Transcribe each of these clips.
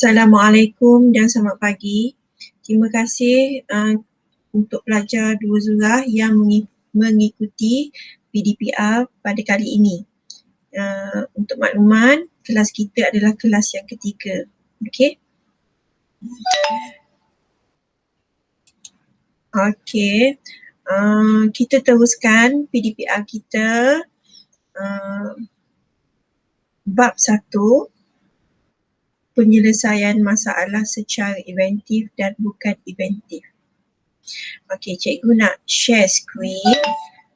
Assalamualaikum dan selamat pagi. Terima kasih untuk pelajar dua zurah yang mengikuti PDPR pada kali ini. Untuk makluman, kelas kita adalah kelas yang ketiga. Okey. Okey. Kita teruskan PDPR kita bab 1, penyelesaian masalah secara inventif dan bukan inventif. Okey, cikgu nak share skrin.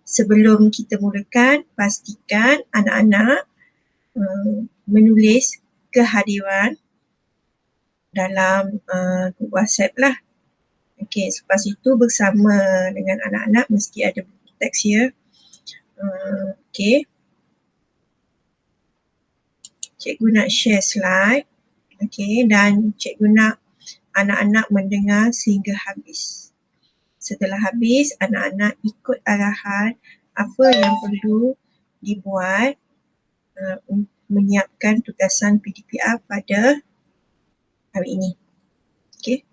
Sebelum kita mulakan, pastikan anak-anak menulis kehadiran dalam grup WhatsApp lah. Okey, selepas itu bersama dengan anak-anak mesti ada buku teks ya. Okey. Cikgu nak share slide. Okey, dan cikgu nak anak-anak mendengar sehingga habis. Setelah habis, anak-anak ikut arahan apa yang perlu dibuat untuk menyiapkan tugasan PDPR pada hari ini. Okey.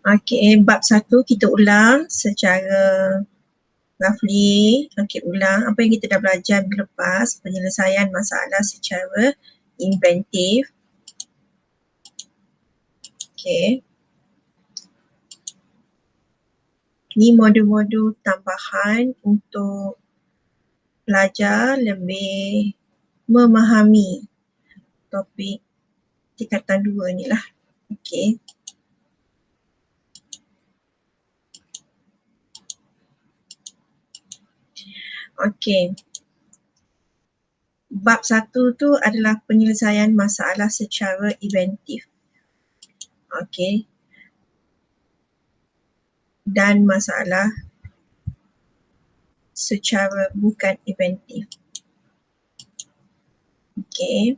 Okey, bab 1 kita ulang secara roughly. Okey, ulang apa yang kita dah belajar minggu lepas, penyelesaian masalah secara inventif. Okey. Ni modul-modul tambahan untuk pelajar lebih memahami topik tingkatan 2 ni lah. Okey. Okey. Bab 1 tu adalah penyelesaian masalah secara inventif. Okey. Dan masalah secara bukan inventif. Okey.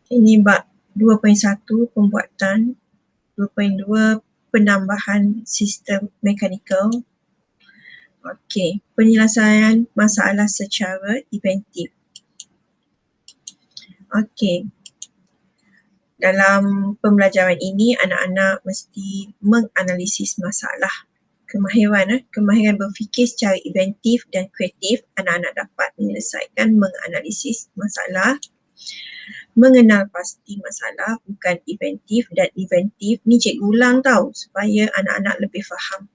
Ini bab 2.1 pembuatan, 2.2 penambahan sistem mekanikal. Okey, penyelesaian masalah secara inventif. Okey. Dalam pembelajaran ini anak-anak mesti menganalisis masalah. Kemahiran berfikir secara inventif dan kreatif, anak-anak dapat menyelesaikan menganalisis masalah, mengenal pasti masalah bukan inventif dan inventif. Ni cikgu ulang tau supaya anak-anak lebih faham.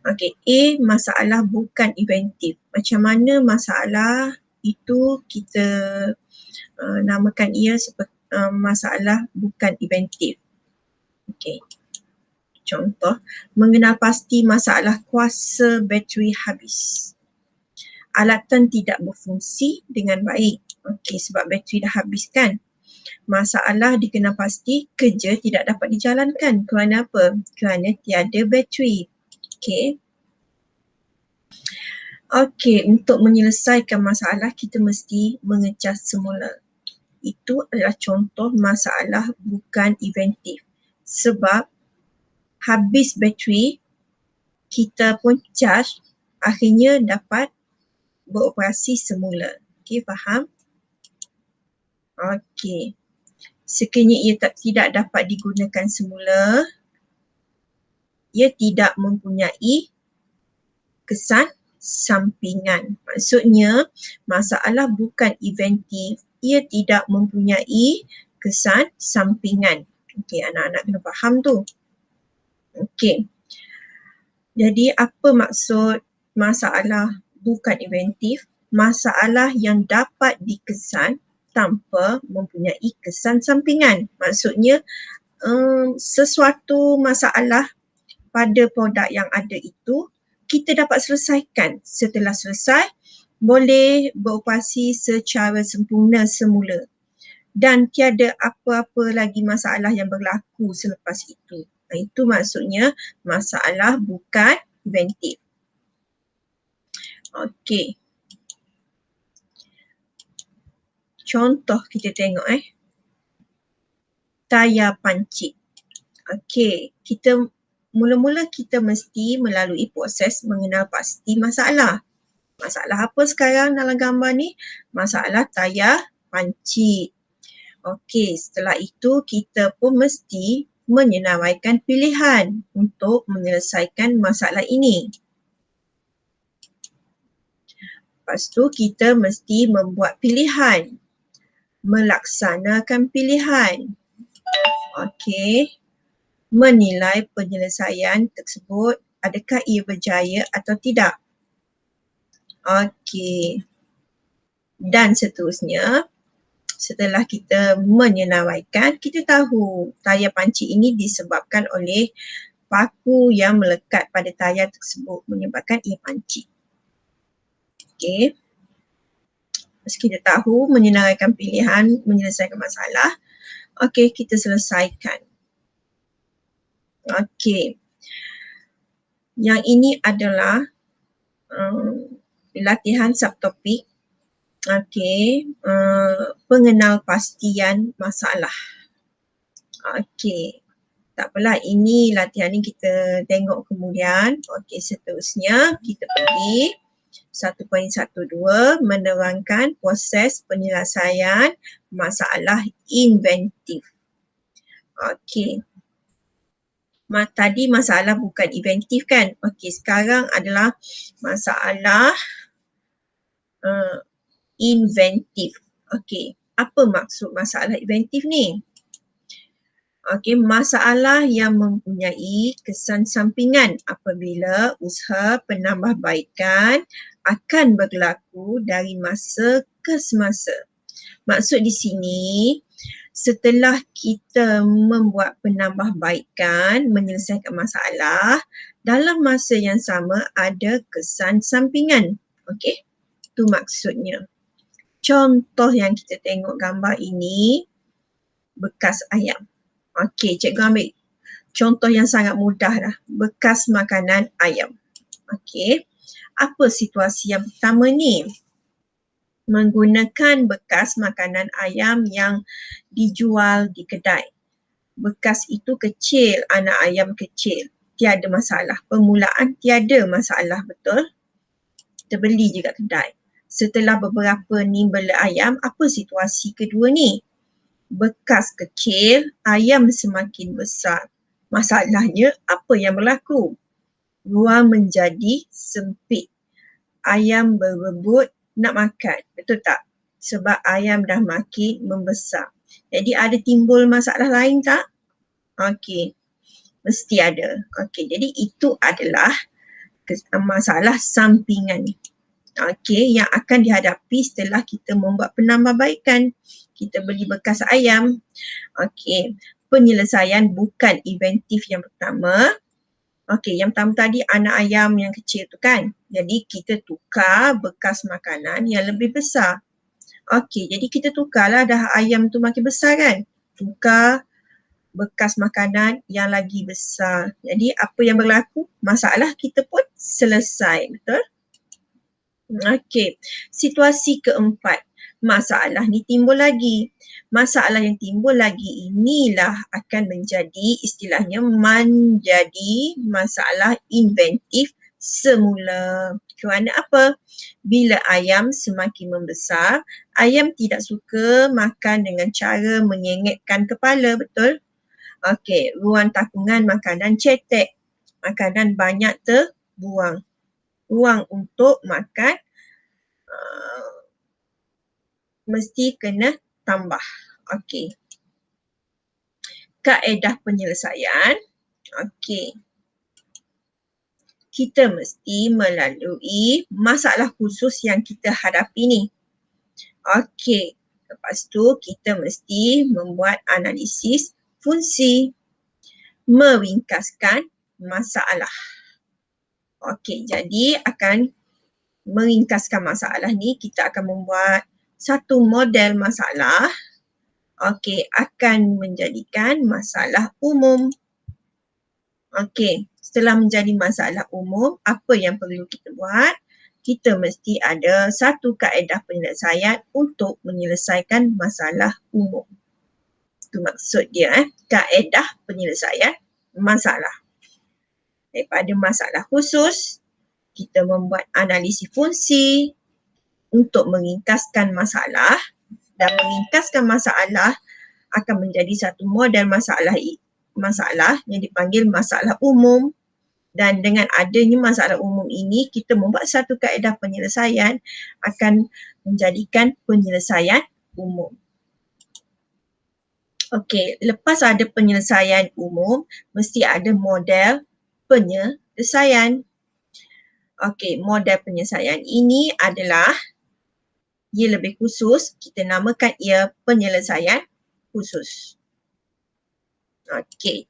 Okey, A, masalah bukan inventif. Macam mana masalah itu kita namakan ia seperti masalah bukan inventif. Okey. Contoh, mengenal pasti masalah kuasa bateri habis. Alatan tidak berfungsi dengan baik. Okey, sebab bateri dah habis kan. Masalah dikenal pasti kerja tidak dapat dijalankan. Kerana apa? Kerana tiada bateri. Okey. Okey, untuk menyelesaikan masalah kita mesti mengecas semula. Itu adalah contoh masalah bukan inventif. Sebab habis bateri, kita pun charge, akhirnya dapat beroperasi semula. Okey, faham? Okey. Sekiranya ia tidak dapat digunakan semula, ia tidak mempunyai kesan sampingan. Maksudnya, masalah bukan inventif, ia tidak mempunyai kesan sampingan. Okey, anak-anak kena faham tu. Okey. Jadi apa maksud masalah bukan inventif? Masalah yang dapat dikesan tanpa mempunyai kesan sampingan. Maksudnya sesuatu masalah pada produk yang ada itu kita dapat selesaikan. Setelah selesai, boleh beroperasi secara sempurna semula dan tiada apa-apa lagi masalah yang berlaku selepas itu. Itu maksudnya masalah bukan preventif. Okey. Contoh kita tengok tayar pancit. Okey, mula-mula kita mesti melalui proses mengenal pasti masalah. Masalah apa sekarang dalam gambar ni? Masalah tayar pancit. Okey, setelah itu kita pun mesti menyenaraikan pilihan untuk menyelesaikan masalah ini. Lepas tu kita mesti membuat pilihan, melaksanakan pilihan. Okey, menilai penyelesaian tersebut adakah ia berjaya atau tidak. Okey. Dan seterusnya, setelah kita menyenaraikan, kita tahu tayar pancit ini disebabkan oleh paku yang melekat pada tayar tersebut menyebabkan ia pancit. Okey. Meski kita tahu menyenaraikan pilihan, menyelesaikan masalah, okey, kita selesaikan. Okey. Yang ini adalah latihan subtopik. Okey, pengenal pastian masalah. Okey, tak apalah, ini latihan ni kita tengok kemudian. Okey, seterusnya kita pergi 1.12 menerangkan proses penyelesaian masalah inventif. Okey. Tadi masalah bukan inventif kan? Okey, sekarang adalah masalah inventif. Okey, apa maksud masalah inventif ni? Okey, masalah yang mempunyai kesan sampingan apabila usaha penambahbaikan akan berlaku dari masa ke semasa. Maksud di sini, setelah kita membuat penambahbaikan, menyelesaikan masalah, dalam masa yang sama ada kesan sampingan. Okey, itu maksudnya. Contoh yang kita tengok gambar ini, bekas ayam. Okey, cikgu ambil contoh yang sangat mudah lah. Bekas makanan ayam. Okey, apa situasi yang pertama ni? Menggunakan bekas makanan ayam yang dijual di kedai. Bekas itu kecil, anak ayam kecil. Tiada masalah. Permulaan tiada masalah, betul? Kita beli juga kedai. Setelah beberapa nimbala ayam, apa situasi kedua ni? Bekas kecil, ayam semakin besar. Masalahnya apa yang berlaku? Ruang menjadi sempit. Ayam berebut nak makan, betul tak? Sebab ayam dah makin membesar. Jadi ada timbul masalah lain tak? Okey, mesti ada. Okey, jadi itu adalah masalah sampingan. Okey, yang akan dihadapi setelah kita membuat penambahbaikan. Kita beli bekas ayam. Okey, penyelesaian bukan inventif yang pertama. Okey, yang pertama tadi anak ayam yang kecil tu kan. Jadi kita tukar bekas makanan yang lebih besar. Okey, jadi kita tukarlah dah ayam tu makin besar kan. Tukar bekas makanan yang lagi besar. Jadi apa yang berlaku? Masalah kita pun selesai, betul? Okey, situasi keempat. Masalah ni timbul lagi. Masalah yang timbul lagi inilah akan menjadi istilahnya menjadi masalah inventif semula. Kerana apa? Bila ayam semakin membesar, ayam tidak suka makan dengan cara menyengetkan kepala, betul? Okey, ruang takungan makanan cetek. Makanan banyak terbuang. Ruang untuk makan mesti kena tambah. Okey. Kaedah penyelesaian. Okey. Kita mesti melalui masalah khusus yang kita hadapi ni. Okey. Lepas tu kita mesti membuat analisis fungsi. Meringkaskan masalah. Okey, jadi akan meringkaskan masalah ni, kita akan membuat satu model masalah, akan menjadikan masalah umum. Setelah menjadi masalah umum, apa yang perlu kita buat? Kita mesti ada satu kaedah penyelesaian untuk menyelesaikan masalah umum. Itu maksud dia, kaedah penyelesaian masalah. Daripada masalah khusus, kita membuat analisis fungsi untuk meringkaskan masalah, dan meringkaskan masalah akan menjadi satu model masalah yang dipanggil masalah umum. Dan dengan adanya masalah umum ini, kita membuat satu kaedah penyelesaian akan menjadikan penyelesaian umum. Lepas ada penyelesaian umum, mesti ada model penyelesaian. Model penyelesaian ini adalah, ia lebih khusus, kita namakan ia penyelesaian khusus.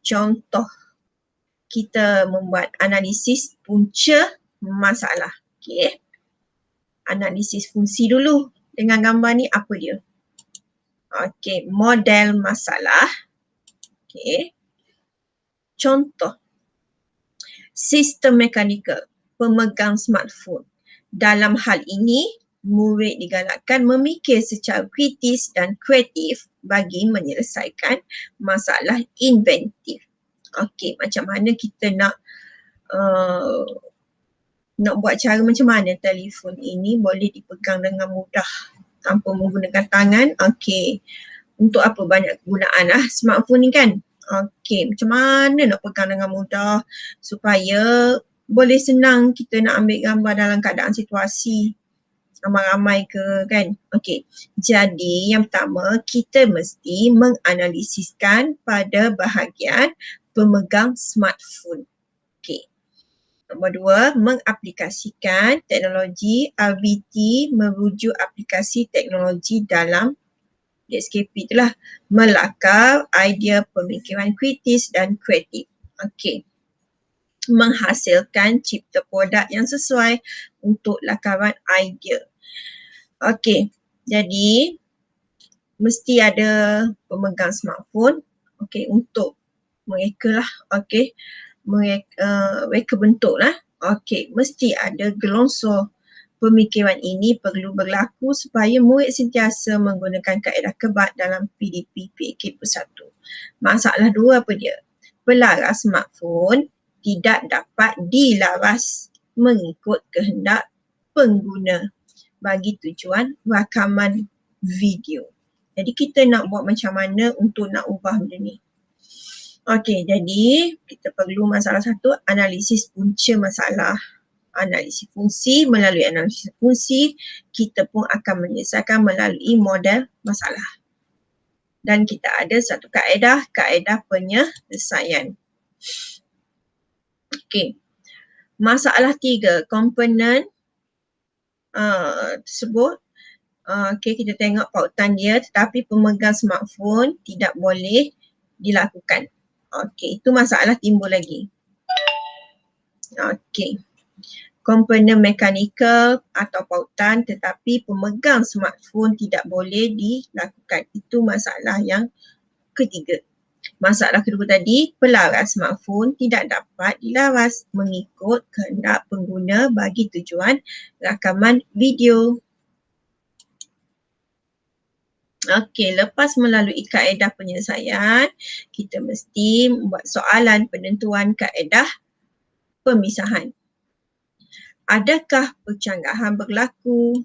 Contoh, kita membuat analisis punca masalah. Analisis fungsi dulu. Dengan gambar ni apa dia? Model masalah. Contoh, sistem mekanikal pemegang smartphone. Dalam hal ini, murid digalakkan memikir secara kritis dan kreatif bagi menyelesaikan masalah inventif. Macam mana kita nak buat cara macam mana telefon ini boleh dipegang dengan mudah tanpa menggunakan tangan. Untuk apa banyak kegunaan smartphone ni kan? Macam mana nak pegang dengan mudah supaya boleh senang kita nak ambil gambar dalam keadaan situasi ramai-ramai ke kan? Jadi yang pertama, kita mesti menganalisiskan pada bahagian pemegang smartphone. Nombor dua, mengaplikasikan teknologi RBT merujuk aplikasi teknologi dalam DSKP itulah, melakar idea pemikiran kritis dan kreatif. Menghasilkan cipta produk yang sesuai untuk lakaran idea. Jadi mesti ada pemegang smartphone untuk mereka lah, mereka bentuk lah. Mesti ada gelongsor. Pemikiran ini perlu berlaku supaya murid sentiasa menggunakan kaedah kebat dalam PDP PAK-1. Masalah dua apa dia? Pelaras smartphone tidak dapat dilaras mengikut kehendak pengguna bagi tujuan rakaman video. Jadi kita nak buat macam mana untuk nak ubah benda ni. Jadi kita perlu masalah satu, analisis punca masalah. Analisis fungsi, melalui analisis fungsi, kita pun akan menyelesaikan melalui model masalah. Dan kita ada satu kaedah penyelesaian. Masalah tiga, komponen tersebut. Kita tengok pautan dia, tetapi pemegang smartphone tidak boleh dilakukan. Itu masalah timbul lagi. Komponen mekanikal atau pautan tetapi pemegang smartphone tidak boleh dilakukan. Itu masalah yang ketiga. Masalah kedua tadi, pelaras smartphone tidak dapat dilaras mengikut kehendak pengguna bagi tujuan rakaman video. Lepas melalui kaedah penyelesaian, kita mesti membuat soalan penentuan kaedah pemisahan. Adakah percanggahan berlaku?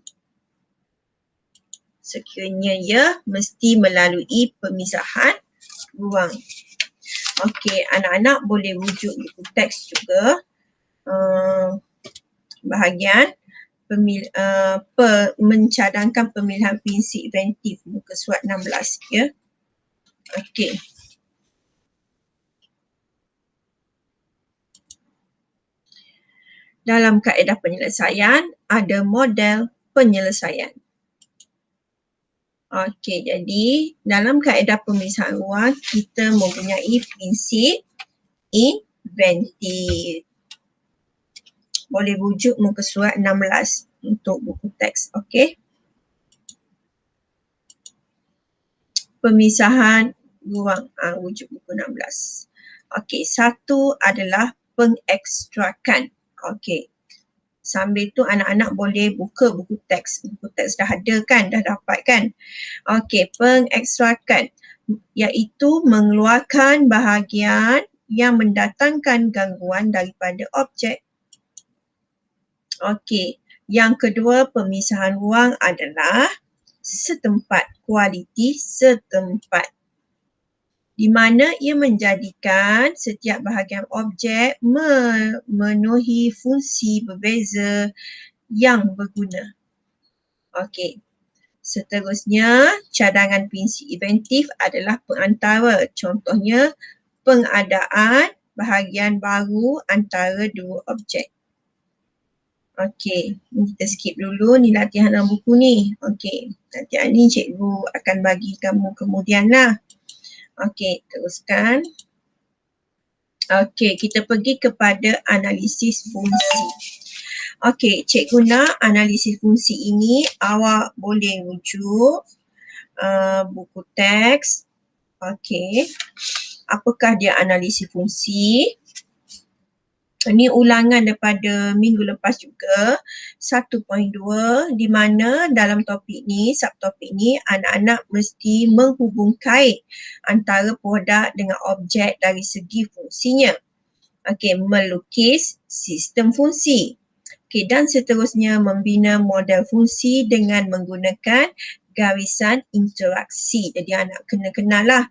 Sekiranya ya, mesti melalui pemisahan ruang. Anak-anak boleh rujuk buku teks juga. Bahagian mencadangkan pemilihan prinsip inventif, muka surat 16 ya. Dalam kaedah penyelesaian ada model penyelesaian. Jadi dalam kaedah pemisahan ruang kita mempunyai prinsip inventif. boleh rujuk muka surat 16 untuk buku teks. Okey. Pemisahan ruang rujuk buku 16. Okey, satu adalah pengekstrakan. Okey. Sambil tu anak-anak boleh buka buku teks. Buku teks dah ada kan, dah dapat kan. Okey, pengekstrakan iaitu mengeluarkan bahagian yang mendatangkan gangguan daripada objek. Okey, yang kedua pemisahan ruang adalah setempat, kualiti setempat, di mana ia menjadikan setiap bahagian objek memenuhi fungsi berbeza yang berguna. Okey. Seterusnya, cadangan prinsip inventif adalah perantara. Contohnya, pengadaan bahagian baru antara dua objek. Okey, ni kita skip dulu ni latihan dalam buku ni. Okey, latihan ni cikgu akan bagi kamu kemudian lah. Okey, teruskan. Okey, kita pergi kepada analisis fungsi. Okey, cikgu nak analisis fungsi ini awak boleh rujuk buku teks. Okey, apakah dia analisis fungsi? Ini ulangan daripada minggu lepas juga, 1.2, di mana dalam topik ni, subtopik ni, anak-anak mesti menghubungkait antara produk dengan objek dari segi fungsinya. Okey, melukis sistem fungsi. Okey, dan seterusnya membina model fungsi dengan menggunakan garisan interaksi. Jadi anak kena kenal lah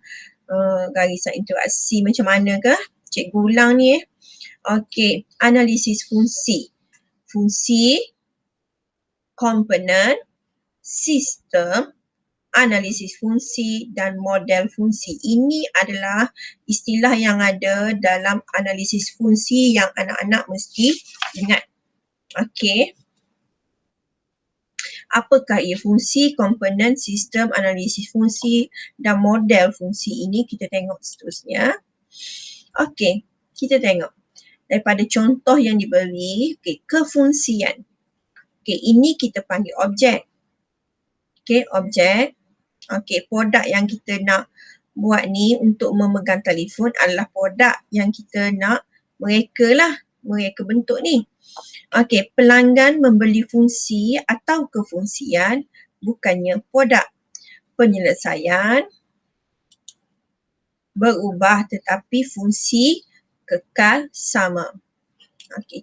garisan interaksi macam mana ke? Cikgu ulang ni Okey, analisis fungsi. Fungsi, komponen, sistem, analisis fungsi dan model fungsi. Ini adalah istilah yang ada dalam analisis fungsi yang anak-anak mesti ingat. Okey. Apakah ia fungsi, komponen, sistem, analisis fungsi dan model fungsi ini? Kita tengok seterusnya. Okey, kita tengok. Daripada contoh yang diberi, kefungsian. Ini kita panggil objek. Objek. Produk yang kita nak buat ni untuk memegang telefon adalah produk yang kita nak mereka bentuk ni. Pelanggan membeli fungsi atau kefungsian, bukannya produk. Penyelesaian berubah tetapi fungsi kekal sama.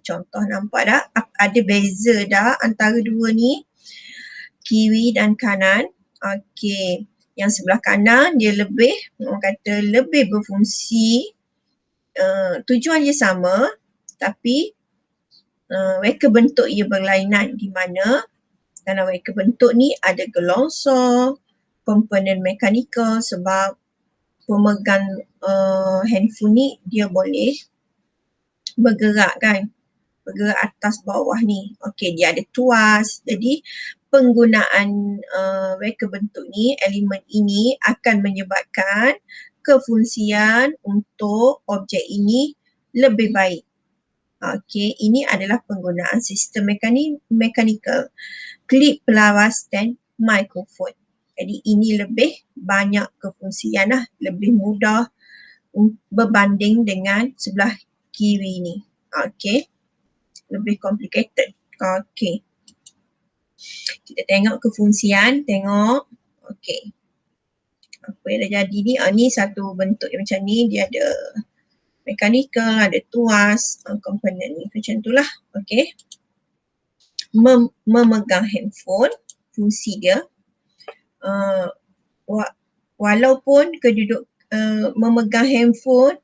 Contoh nampak tak? Ada beza dah antara dua ni. Kiri dan kanan. Yang sebelah kanan dia lebih, orang kata lebih berfungsi. Tujuan dia sama tapi reka bentuk ia berlainan, di mana dalam reka bentuk ni ada gelongsor, komponen mekanikal sebab pemegang handphone ni dia boleh bergerak kan, bergerak atas bawah ni. Dia ada tuas. Jadi penggunaan reka bentuk ni, elemen ini akan menyebabkan kefungsian untuk objek ini lebih baik. Ini adalah penggunaan sistem mekanikal, klip pelaras dan mikrofon. Jadi ini lebih banyak kefungsian lah, lebih mudah berbanding dengan sebelah kiri ni. Lebih complicated. Kita tengok kefungsian, tengok. Apa yang dah jadi ni? Ni satu bentuk yang macam ni, dia ada mekanikal, ada tuas, komponen ni macam tu lah. Memegang handphone, fungsi dia. Walaupun memegang handphone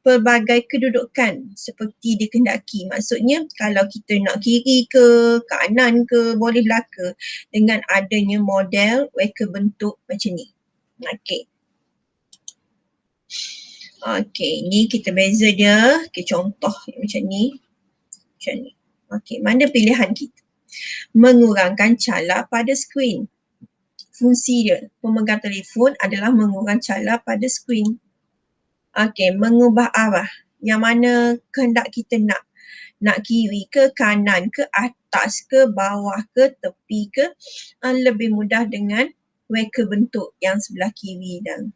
pelbagai kedudukan seperti dikehendaki. Maksudnya kalau kita nak kiri ke, kanan ke, boleh belaka dengan adanya model reka bentuk macam ni. Ni kita beza dia. Contoh macam ni. Mana pilihan kita? Mengurangkan cala pada skrin. Fungsi dia, pemegang telefon adalah mengurangkan cala pada skrin. Mengubah arah. Yang mana kehendak kita nak? Nak kiri ke, kanan ke, atas ke, bawah ke, tepi ke, lebih mudah dengan reka bentuk yang sebelah kiri dan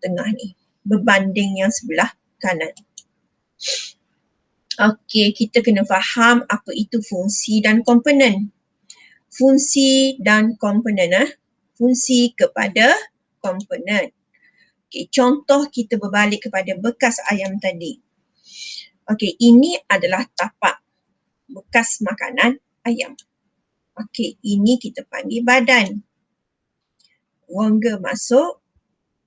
tengah ni berbanding yang sebelah kanan. Okey, kita kena faham apa itu fungsi dan komponen. Fungsi dan komponen. Fungsi kepada komponen. Okey, contoh kita berbalik kepada bekas ayam tadi. Okey, ini adalah tapak bekas makanan ayam. Okey, ini kita panggil badan. Rongga masuk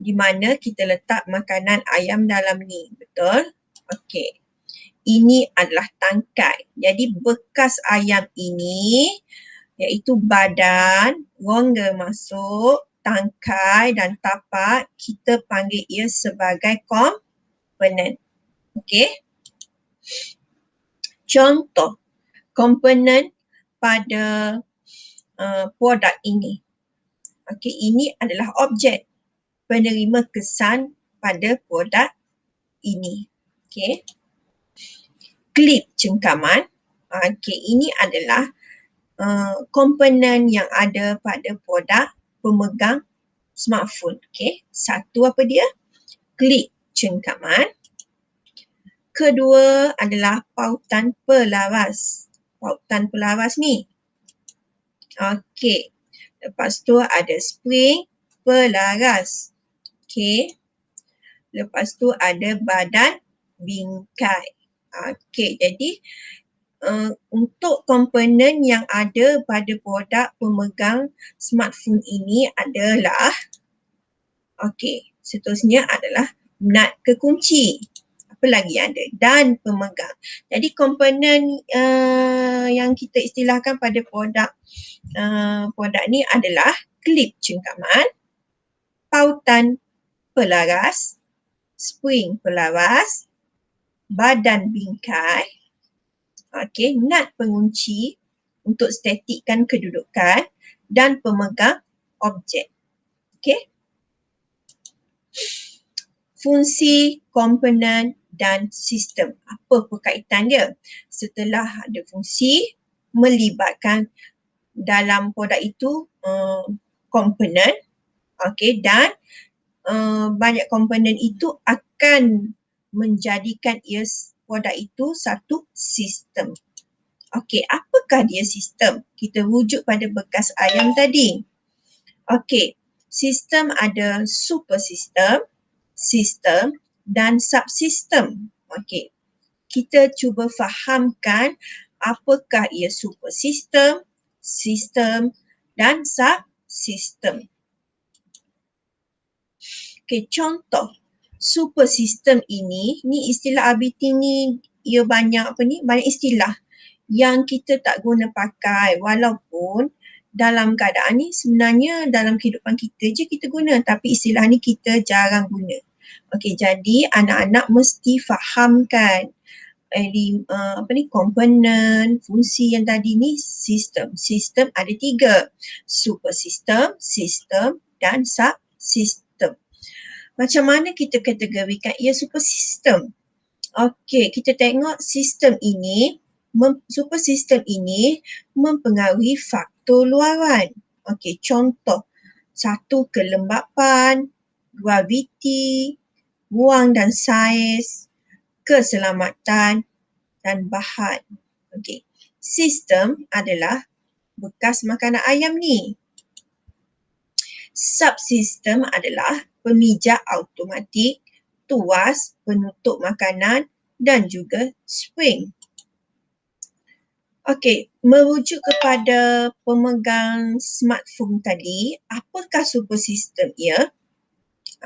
di mana kita letak makanan ayam dalam ni. Betul? Okey. Ini adalah tangkai. Jadi bekas ayam ini iaitu badan, rongga masuk, tangkai dan tapak, kita panggil ia sebagai komponen. Okey? Contoh komponen pada produk ini. Okey, ini adalah objek penerima kesan pada produk ini. Okey. Klip cengkaman. Okey, ini adalah komponen yang ada pada produk pemegang smartphone. Okey, satu apa dia? Klip cengkaman. Kedua adalah pautan pelaras. Pautan pelaras ni. Okey. Lepas tu ada spring pelaras. Okey. Lepas tu ada badan bingkai. Okey, jadi untuk komponen yang ada pada produk pemegang smartphone ini adalah seterusnya adalah nut kekunci. Apa lagi ada? Dan pemegang. Jadi komponen yang kita istilahkan pada produk ni adalah klip cengkaman, pautan pelaras, spring pelaras, badan bingkai, nut pengunci untuk statikkan kedudukan dan pemegang objek. Okey. Fungsi, komponen dan sistem. Apa perkaitan dia? Setelah ada fungsi, melibatkan dalam produk itu komponen, dan banyak komponen itu akan menjadikan produk itu satu sistem. Okey, apakah dia sistem? Kita rujuk pada bekas ayam tadi. Okey, sistem ada super sistem, sistem dan subsistem. Okey, kita cuba fahamkan apakah ia super sistem, sistem dan subsistem. Okey, contoh super sistem ini istilah RBT ni ia banyak banyak istilah yang kita tak guna pakai walaupun dalam keadaan ni sebenarnya dalam kehidupan kita je kita guna tapi istilah ni kita jarang guna. Okey, jadi anak-anak mesti fahamkan komponen, fungsi yang tadi ni sistem. Sistem ada 3. Super sistem, sistem dan subsistem. Macam mana kita kategorikan ia super sistem? Okey, kita tengok sistem ini, super sistem ini mempengaruhi faktor luaran. Okey, contoh. 1. Kelembapan, graviti, ruang dan saiz, keselamatan dan bahan. Okey. Sistem adalah bekas makanan ayam ni. Subsistem adalah pemijat automatik, tuas, penutup makanan dan juga spring. Okey, merujuk kepada pemegang smartphone tadi, apakah super sistem ia?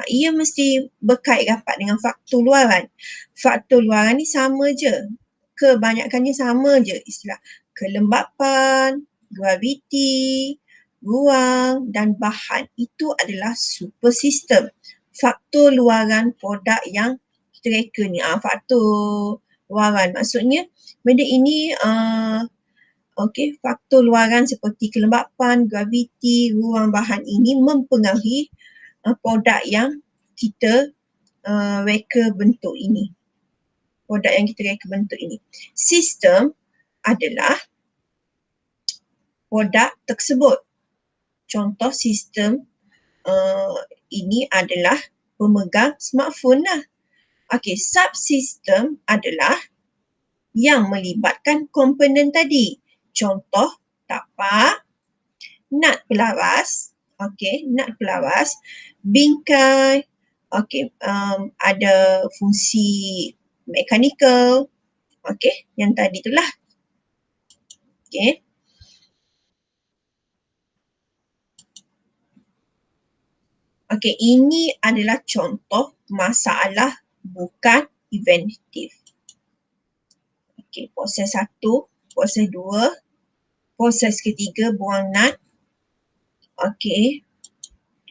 Ia mesti berkait rapat dengan faktor luaran. Faktor luaran ni sama je. Kebanyakannya sama je istilah. Kelembapan, graviti, ruang dan bahan. Itu adalah super sistem. Faktor luaran produk yang kita reka ni. Faktor luaran maksudnya benda ini faktor luaran seperti kelembapan, graviti, ruang, bahan ini mempengaruhi produk yang kita reka bentuk ini. produk yang kita reka bentuk ini. Sistem adalah produk tersebut. Contoh sistem ini adalah pemegang smartphone lah. Okey, subsistem adalah yang melibatkan komponen tadi. Contoh tapak, nut pelaras, nut pelaras, bingkai, ada fungsi mekanikal, yang tadi itulah. Ini adalah contoh masalah bukan inventif. Proses 1, proses 2, proses ketiga buang nut.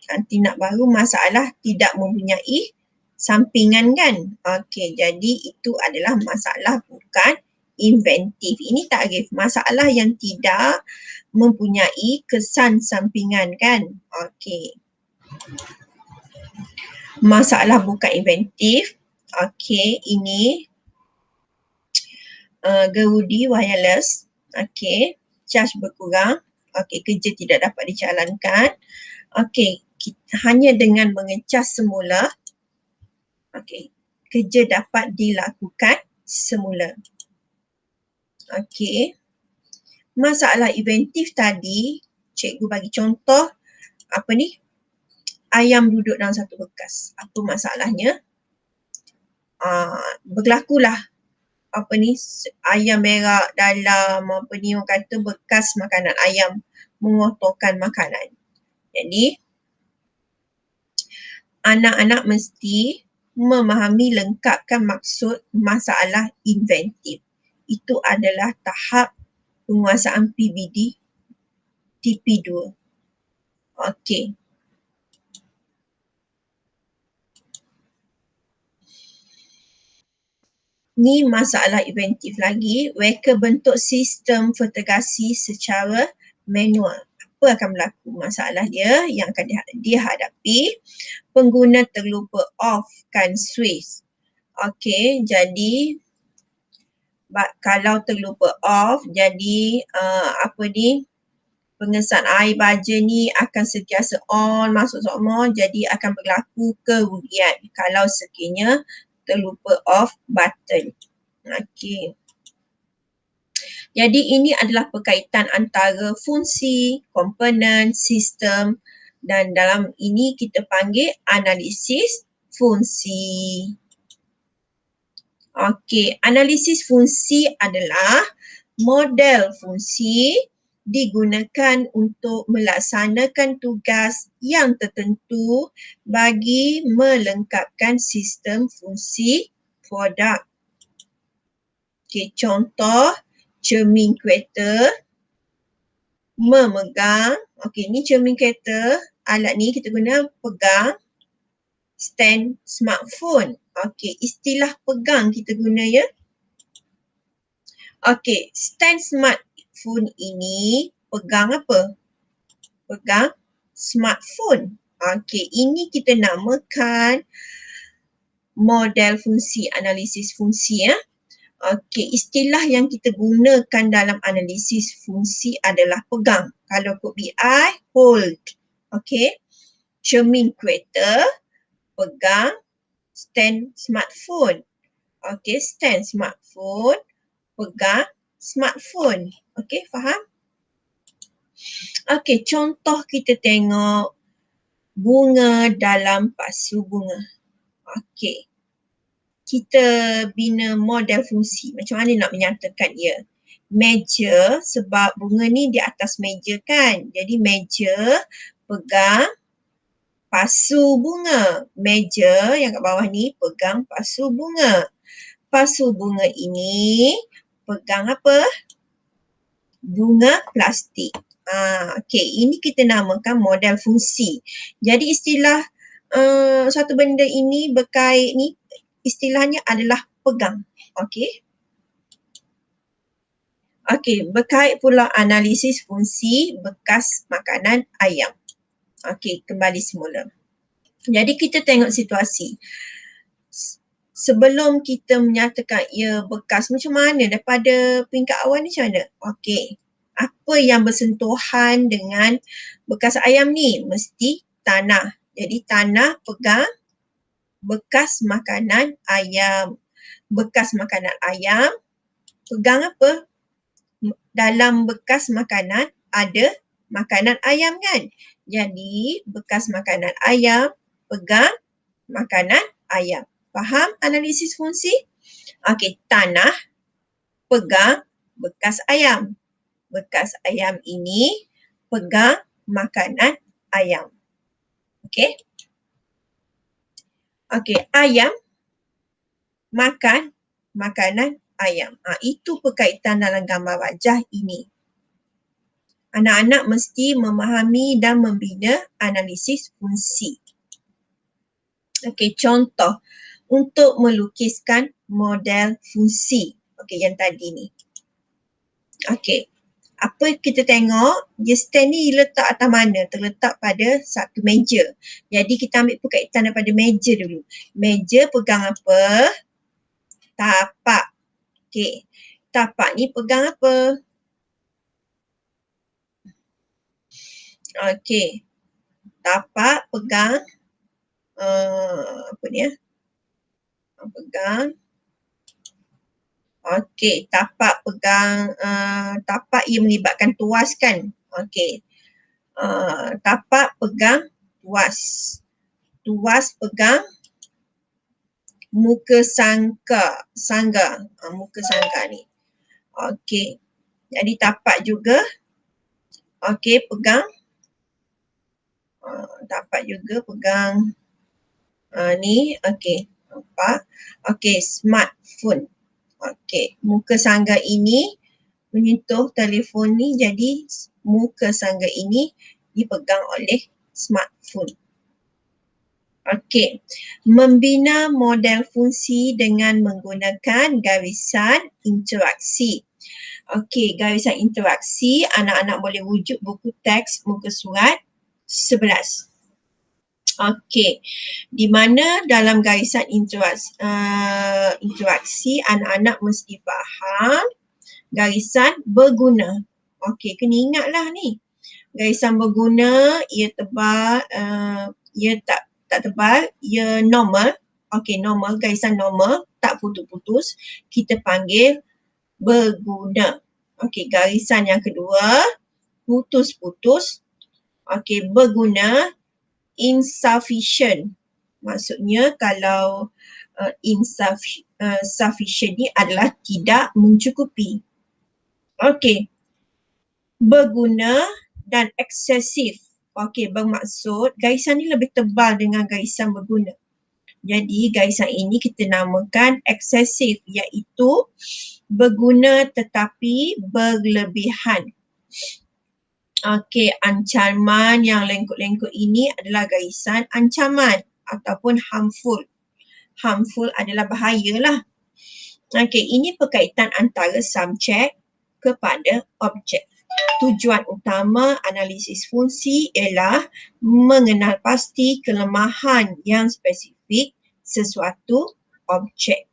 Nanti nut baru masalah tidak mempunyai sampingan kan. Jadi itu adalah masalah bukan inventif. Ini takrif masalah yang tidak mempunyai kesan sampingan kan. Masalah bukan inventif. Ini gerudi wireless. Charge berkurang. Kerja tidak dapat dijalankan. Hanya dengan mengecas semula, kerja dapat dilakukan semula. Masalah inventif tadi, cikgu bagi contoh, ayam duduk dalam satu bekas. Apa masalahnya? Berlakulah ayam berak dalam orang kata bekas makanan ayam, mengotorkan makanan. Jadi anak-anak mesti memahami lengkapkan maksud masalah inventif. Itu adalah tahap penguasaan PBD TP2. Ni masalah inventif lagi, reka bentuk sistem fotograsi secara manual. Apa akan berlaku? Masalah dia yang akan dihadapi, pengguna terlupa off-kan switch. Jadi kalau terlupa off, jadi pengesan air baja ni akan sentiasa on, masuk semua, jadi akan berlaku kerugian kalau sekiranya terlupa off button. Jadi ini adalah perkaitan antara fungsi, komponen, sistem dan dalam ini kita panggil analisis fungsi. Analisis fungsi adalah model fungsi digunakan untuk melaksanakan tugas yang tertentu bagi melengkapkan sistem fungsi produk. Contoh cermin kereta memegang, ni cermin kereta, alat ni kita guna pegang stand smartphone. Istilah pegang kita guna ya. Stand smartphone ini pegang apa? Pegang smartphone. Ini kita namakan model fungsi, analisis fungsi ya. Istilah yang kita gunakan dalam analisis fungsi adalah pegang. Kalau kod BI, hold. Cermin kereta, pegang stand smartphone. Stand smartphone, pegang smartphone. Faham? Contoh kita tengok bunga dalam pasu bunga. Kita bina model fungsi. Macam mana nak menyatakan ia? Meja, sebab bunga ni di atas meja kan. Jadi meja pegang pasu bunga. Meja yang kat bawah ni pegang pasu bunga. Pasu bunga ini pegang apa? Bunga plastik. Ini kita namakan model fungsi. Jadi istilah satu benda ini berkait ni, istilahnya adalah pegang. Berkait pula analisis fungsi bekas makanan ayam. Kembali semula. Jadi kita tengok situasi. sebelum kita menyatakan ia bekas, macam mana daripada peringkat awal ni macam mana? Okey, apa yang bersentuhan dengan bekas ayam ni? Mesti tanah. Jadi tanah pegang bekas makanan ayam. Bekas makanan ayam pegang apa? Dalam bekas makanan ada makanan ayam kan? Jadi bekas makanan ayam pegang makanan ayam. Faham analisis fungsi? Okey, tanah pegang bekas ayam. Bekas ayam ini pegang makanan ayam. Okey? Okey, ayam makan makanan ayam. Itu perkaitan dalam gambar wajah ini. Anak-anak mesti memahami dan membina analisis fungsi. Okey, contoh untuk melukiskan model fungsi. Okey, yang tadi ni. Okey, apa kita tengok, dia stand ni letak atas mana? Terletak pada satu meja. Jadi kita ambil perkaitan daripada meja dulu. Meja pegang apa? Tapak. Okey, tapak ni pegang apa? Okey, tapak pegang apa ni ya? Pegang. Okey, tapak pegang tapak ia melibatkan tuas kan? Okey. Tapak pegang tuas. Tuas pegang muka sangga. Muka sangga ni. Okey. Jadi tapak juga okey pegang tapak juga pegang ni okey. Nampak? Okey, smartphone. Okey, muka sangga ini menyentuh telefon ni, jadi muka sangga ini dipegang oleh smartphone. Okey, membina model fungsi dengan menggunakan garisan interaksi. Okey, garisan interaksi anak-anak boleh wujud buku teks muka surat 11. Okey, di mana dalam garisan interaksi anak-anak mesti faham garisan berguna. Okey, kena ingatlah ni. Garisan berguna, ia tebal, ia tak tebal, ia normal. Okey, normal, garisan normal, tak putus-putus. Kita panggil berguna. Okey, garisan yang kedua, putus-putus. Okey, berguna, insufficient. Maksudnya kalau insufficient ni adalah tidak mencukupi. Okey, berguna dan eksesif. Okey, bermaksud garisan ni lebih tebal dengan garisan berguna. Jadi garisan ini kita namakan eksesif, iaitu berguna tetapi berlebihan. Okey, ancaman yang lengkut-lengkut ini adalah garisan ancaman ataupun harmful. Harmful adalah bahayalah. Okey, ini perkaitan antara subjek kepada objek. Tujuan utama analisis fungsi ialah mengenal pasti kelemahan yang spesifik sesuatu objek.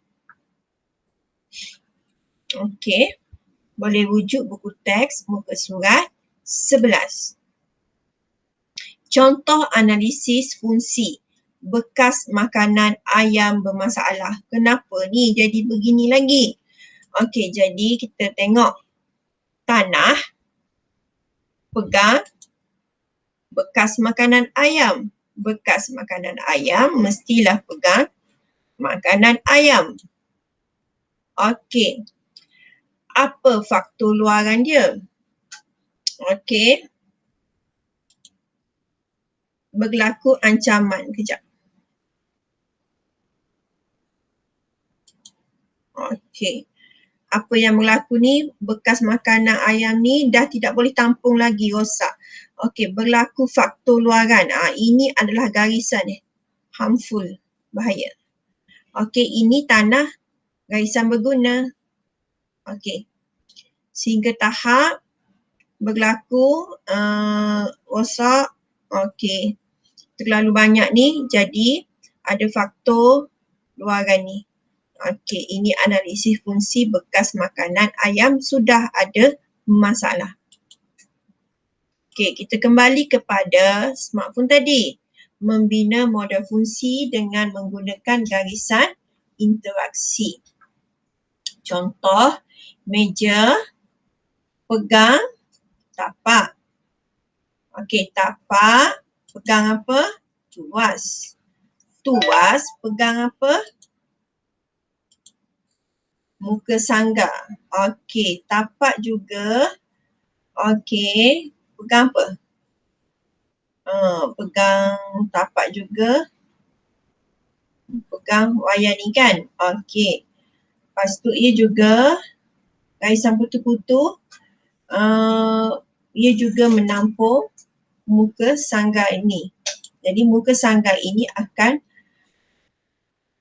Okey, boleh rujuk buku teks muka surat 11. Contoh analisis fungsi. Bekas makanan ayam bermasalah. Kenapa ni jadi begini lagi? Okey, jadi kita tengok tanah pegang bekas makanan ayam. Bekas makanan ayam mestilah pegang makanan ayam. Okey. Apa faktor luaran dia? Okey. Berlaku ancaman. Kejap. Okey. Apa yang berlaku ni, bekas makanan ayam ni dah tidak boleh tampung lagi, rosak. Okey, berlaku faktor luaran. Ini adalah garisan harmful, bahaya. Okey, ini tanah garisan berguna. Okey. Sehingga tahap berlaku rosak. Okey. Terlalu banyak ni, jadi ada faktor luaran ni. Okey, ini analisis fungsi bekas makanan ayam sudah ada masalah. Okey, kita kembali kepada smartphone tadi. Membina model fungsi dengan menggunakan garisan interaksi. Contoh, meja, pegang, tapak. Okey, tapak, pegang apa? Tuas. Tuas, pegang apa? Muka sangga. Okey, tapak juga. Okey, pegang apa? Pegang tapak juga. Pegang wayar ni kan? Okey. Lepas tu ia juga garisan putu-putu. Ia juga menampung muka sangga ini. Jadi muka sangga ini akan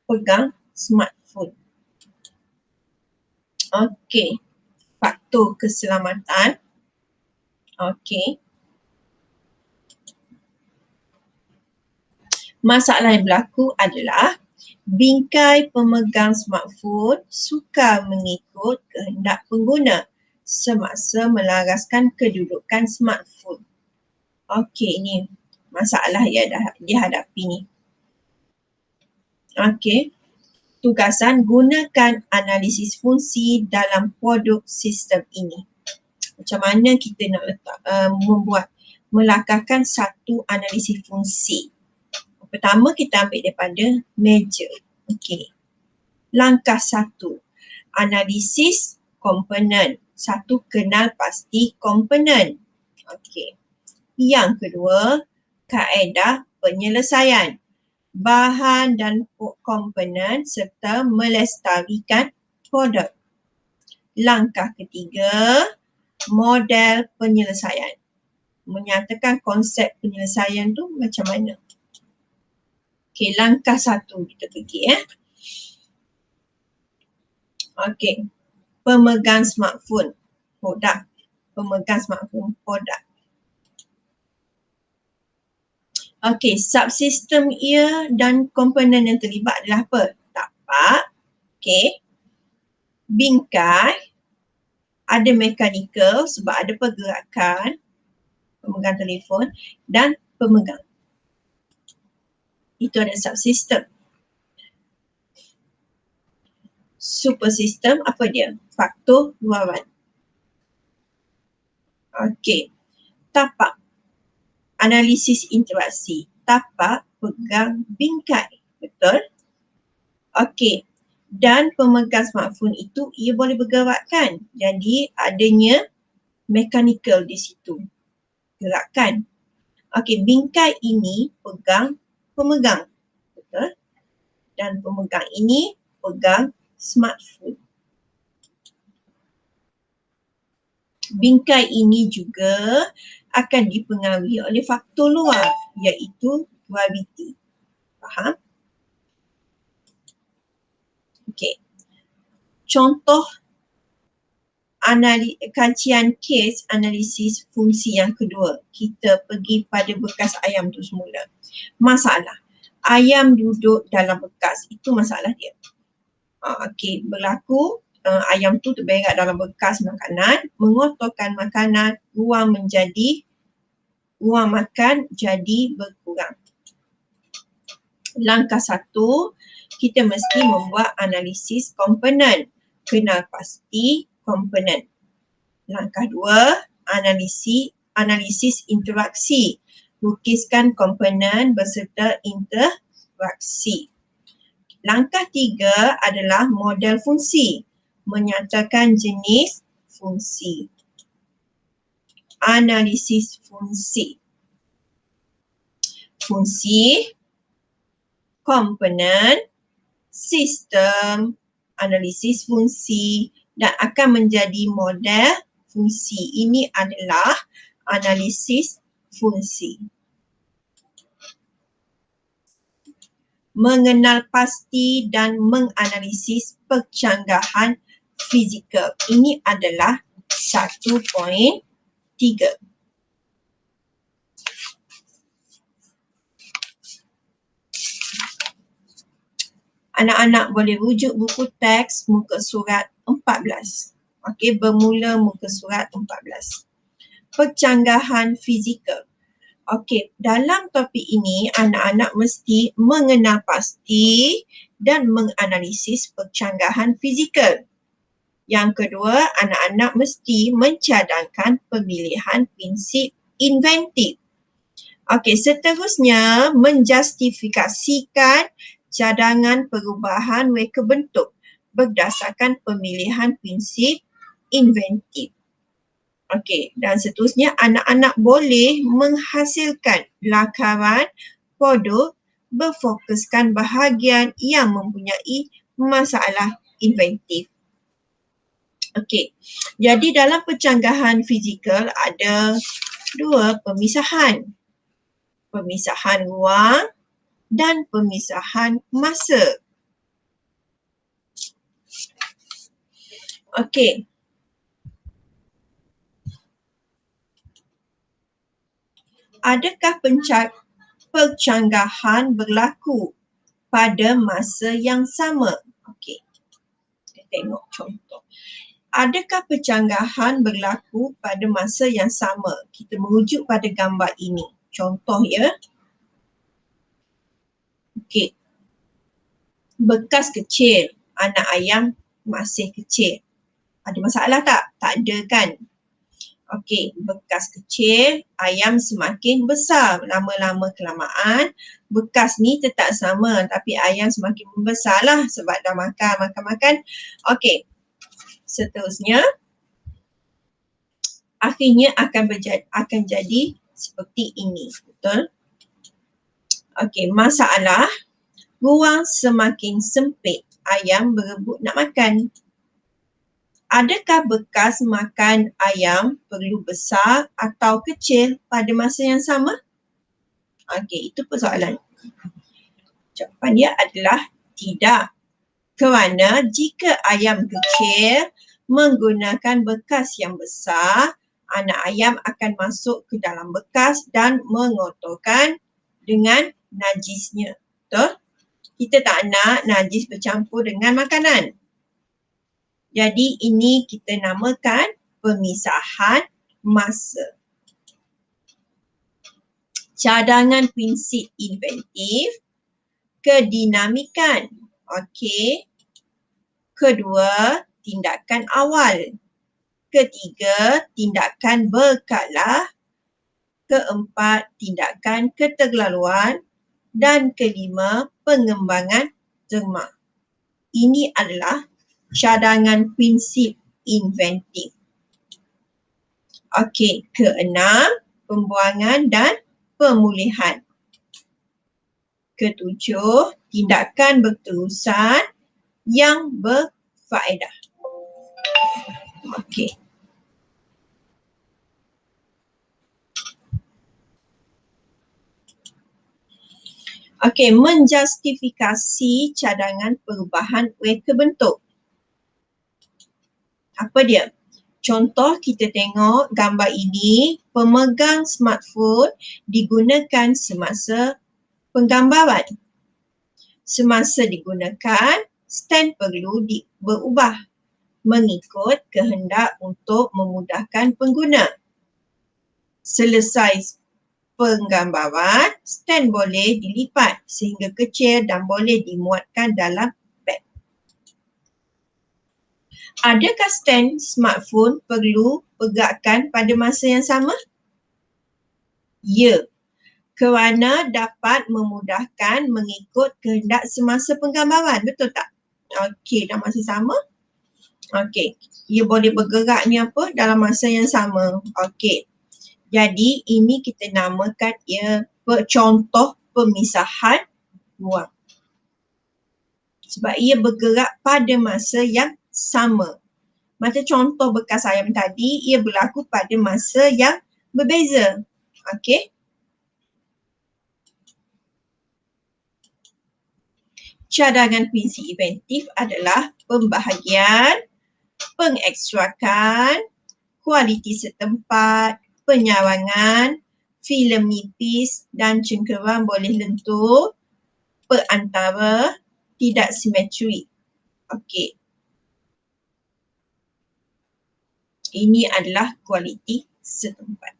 pegang smartphone. Okey. Faktor keselamatan. Okey. Masalah yang berlaku adalah bingkai pemegang smartphone sukar mengikut kehendak pengguna semasa melaraskan kedudukan smartphone. Okey, ini masalah yang dihadapi ni. Okey. Tugasan, gunakan analisis fungsi dalam produk sistem ini. Macam mana kita nak melakahkan satu analisis fungsi. Pertama, kita ambil daripada meja. Okey. Langkah 1, analisis komponen. 1, kenal pasti komponen. Okey. Yang kedua, kaedah penyelesaian bahan dan komponen serta melestarikan produk. Langkah ketiga, model penyelesaian. Menyatakan konsep penyelesaian tu macam mana. Okey, langkah 1 kita pergi Okey. Pemegang smartphone produk. Pemegang smartphone produk. Okey, subsistem ia dan komponen yang terlibat adalah apa? Tapak, okey, bingkai, ada mekanikal sebab ada pergerakan, pemegang telefon dan pemegang. Itu ada subsistem. Supersistem apa dia? Faktor luaran. Okey, tapak. Analisis interaksi. Tapak pegang bingkai. Betul? Okey. Dan pemegang smartphone itu ia boleh bergerak kan? Jadi adanya mechanical di situ. Gerakan. Okey, bingkai ini pegang pemegang. Betul? Dan pemegang ini pegang smartphone. Bingkai ini juga akan dipengaruhi oleh faktor luar iaitu graviti. Faham? Okey. Contoh kajian kes analisis fungsi yang kedua. Kita pergi pada bekas ayam tu semula. Masalah. Ayam duduk dalam bekas. Itu masalah dia. Okey, berlaku ayam tu terberak dalam bekas makanan, mengotorkan makanan, ruang makan jadi berkurang. Langkah 1, kita mesti membuat analisis komponen. Kenal pasti komponen. Langkah 2, analisis interaksi. Lukiskan komponen beserta interaksi. Langkah 3 adalah model fungsi. Menyatakan jenis fungsi. Analisis fungsi. Fungsi, komponen, sistem, analisis fungsi dan akan menjadi model fungsi. Ini adalah analisis fungsi. Mengenal pasti dan menganalisis percanggahan fizikal. Ini adalah 1.3. Anak-anak boleh rujuk buku teks muka surat 14. Okey, bermula muka surat 14. Percanggahan fizikal. Okey, dalam topik ini anak-anak mesti mengenal pasti dan menganalisis percanggahan fizikal. Yang kedua, anak-anak mesti mencadangkan pemilihan prinsip inventif. Okey, seterusnya menjustifikasikan cadangan perubahan reka bentuk berdasarkan pemilihan prinsip inventif. Okey, dan seterusnya anak-anak boleh menghasilkan lakaran produk berfokuskan bahagian yang mempunyai masalah inventif. Okey, jadi dalam percanggahan fizikal ada dua pemisahan. Pemisahan ruang dan pemisahan masa. Okey. Adakah percanggahan berlaku pada masa yang sama? Okey. Kita tengok contoh. Adakah percanggahan berlaku pada masa yang sama? Kita merujuk pada gambar ini. Contoh ya. Okey. Bekas kecil, anak ayam masih kecil. Ada masalah tak? Tak ada kan? Okey, bekas kecil, ayam semakin besar. Lama-lama kelamaan, bekas ni tetap sama tapi ayam semakin membesarlah sebab dah makan. Okey, seterusnya akhirnya akan jadi seperti ini. Betul? Okey, masalah ruang semakin sempit, ayam berebut nak makan. Adakah bekas makan ayam perlu besar atau kecil pada masa yang sama? Okey, itu persoalan. Jawapan dia adalah tidak. Kerana jika ayam kecil menggunakan bekas yang besar, anak ayam akan masuk ke dalam bekas dan mengotorkan dengan najisnya. Betul? Kita tak nak najis bercampur dengan makanan. Jadi ini kita namakan pemisahan masa. Cadangan prinsip inventif, kedinamikan. Okey. Kedua, tindakan awal. Ketiga, tindakan berkala. Keempat, tindakan keterlaluan. Dan kelima, pengembangan terma. Ini adalah cadangan prinsip inventif. Okey, keenam, pembuangan dan pemulihan. Ketujuh, tindakan berterusan yang berfaedah. Okey. Okey, menjustifikasi cadangan perubahan reka bentuk. Apa dia? Contoh kita tengok gambar ini, pemegang smartphone digunakan semasa penggambaran. Semasa digunakan, stand perlu berubah mengikut kehendak untuk memudahkan pengguna. Selesai penggambaran, stand boleh dilipat sehingga kecil dan boleh dimuatkan dalam beg. Adakah stand smartphone perlu pergerakan pada masa yang sama? Ya, kerana dapat memudahkan mengikut kehendak semasa penggambaran. Betul tak? Okey, dah masih sama? Okey, ia boleh bergerak ni apa? Dalam masa yang sama. Okey. Jadi ini kita namakan ia contoh pemisahan ruang. Sebab ia bergerak pada masa yang sama. Macam contoh bekas ayam tadi, ia berlaku pada masa yang berbeza. Okey. Cadangan prinsip inventif adalah pembahagian, pengekstrakan, kualiti setempat, penyawangan, filem nipis dan cengkeram boleh lentur, perantara, tidak simetri. Okey. Ini adalah kualiti setempat.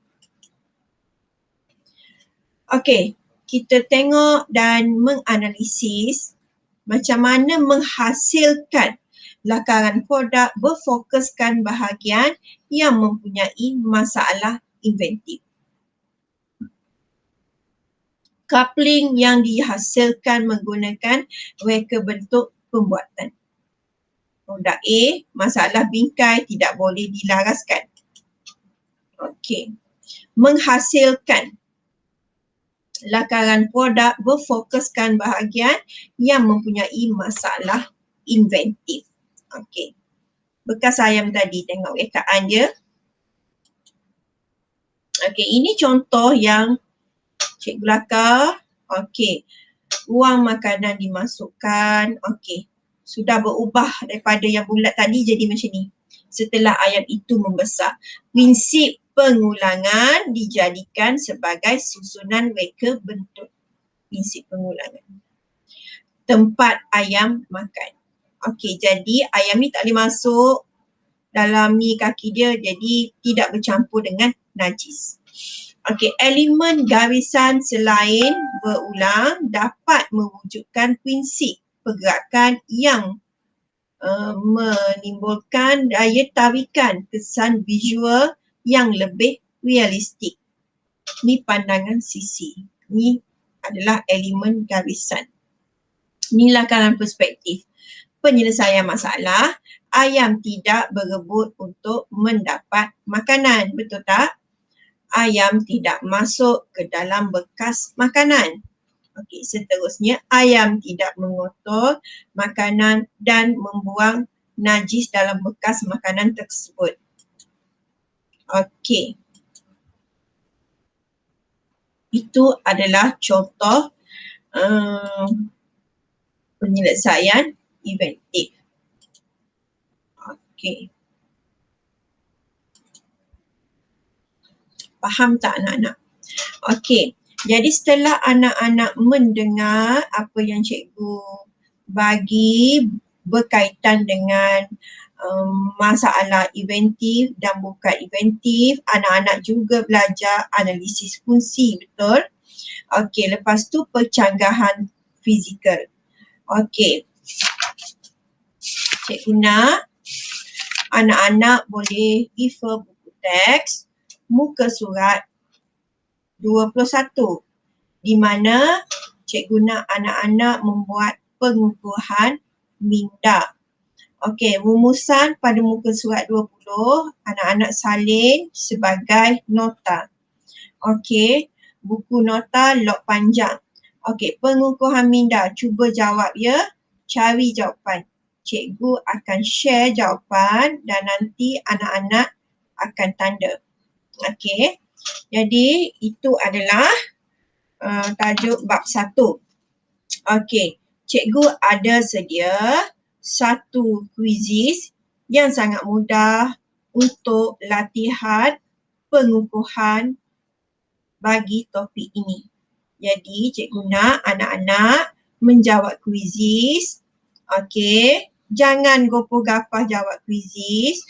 Okey, kita tengok dan menganalisis macam mana menghasilkan lakaran produk berfokuskan bahagian yang mempunyai masalah inventif. Coupling yang dihasilkan menggunakan reka bentuk pembuatan. Produk A, masalah bingkai tidak boleh dilaraskan. Okey. Menghasilkan lakaran produk berfokuskan bahagian yang mempunyai masalah inventif. Okey. Bekas ayam tadi, tengok rekaan dia. Okey, ini contoh yang Cikgu Laka. Okey. Ruang makanan dimasukkan. Okey. Sudah berubah daripada yang bulat tadi jadi macam ni. Setelah ayam itu membesar. Prinsip pengulangan dijadikan sebagai susunan reka bentuk. Prinsip pengulangan. Tempat ayam makan. Okey, jadi ayam ni tak boleh masuk dalam ni kaki dia, jadi tidak bercampur dengan najis. Okey, elemen garisan selain berulang dapat mewujudkan prinsip pergerakan yang menimbulkan daya tarikan kesan visual yang lebih realistik. Ni pandangan sisi. Ni adalah elemen garisan. Ni lakaran perspektif. Penyelesaian masalah, ayam tidak berebut untuk mendapat makanan. Betul tak? Ayam tidak masuk ke dalam bekas makanan. Okey, seterusnya ayam tidak mengotor makanan dan membuang najis dalam bekas makanan tersebut. Okey. Itu adalah contoh penyelesaian inventif. Okey. Faham tak anak-anak? Okey. Jadi setelah anak-anak mendengar apa yang cikgu bagi berkaitan dengan masalah inventif dan bukan inventif, anak-anak juga belajar analisis fungsi, betul? Okey, lepas tu pencanggahan fizikal. Okey. Cikgu nak anak-anak boleh refer buku teks muka surat 21 di mana cikgu nak anak-anak membuat pengukuhan minda. Okey, rumusan pada muka surat 20 anak-anak salin sebagai nota. Okey, buku nota log panjang. Okey, pengukuhan minda, cuba jawab ya, cari jawapan. Cikgu akan share jawapan dan nanti anak-anak akan tanda. Okey, jadi itu adalah tajuk bab 1. Okey, cikgu ada sedia satu kuisis yang sangat mudah untuk latihan pengukuhan bagi topik ini. Jadi cikgu nak anak-anak menjawab kuisis. Okey, jangan gopoh-gapah jawab kuisis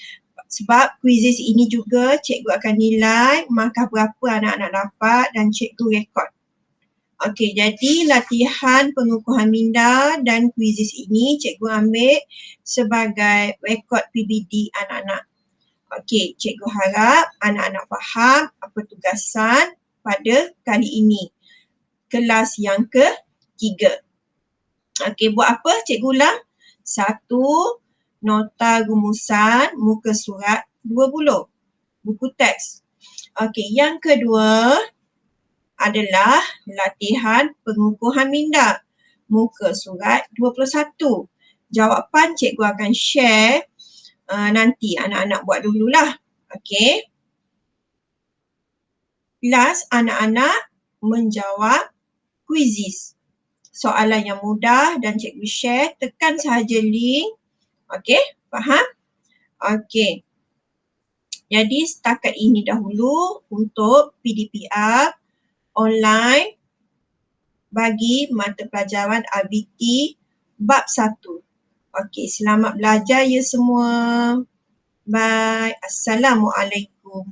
sebab kuisis ini juga cikgu akan nilai markah berapa anak-anak dapat dan cikgu rekod. Okey, jadi latihan pengukuhan minda dan kuisis ini cikgu ambil sebagai rekod PBD anak-anak. Okey, cikgu harap anak-anak faham apa tugasan pada kali ini. Kelas yang ke-3. Okey, buat apa cikgu ulang? 1. Nota rumusan muka surat 20. Buku teks. Okey, yang kedua adalah latihan pengukuhan minda. Muka surat 21. Jawapan cikgu akan share nanti anak-anak buat dululah. Okey. Plus anak-anak menjawab kuisis. Soalan yang mudah dan cikgu share, tekan sahaja link. Okey, faham? Okey. Jadi setakat ini dahulu untuk PDPR online bagi mata pelajaran RBT bab 1. Okey, selamat belajar ya semua. Bye. Assalamualaikum.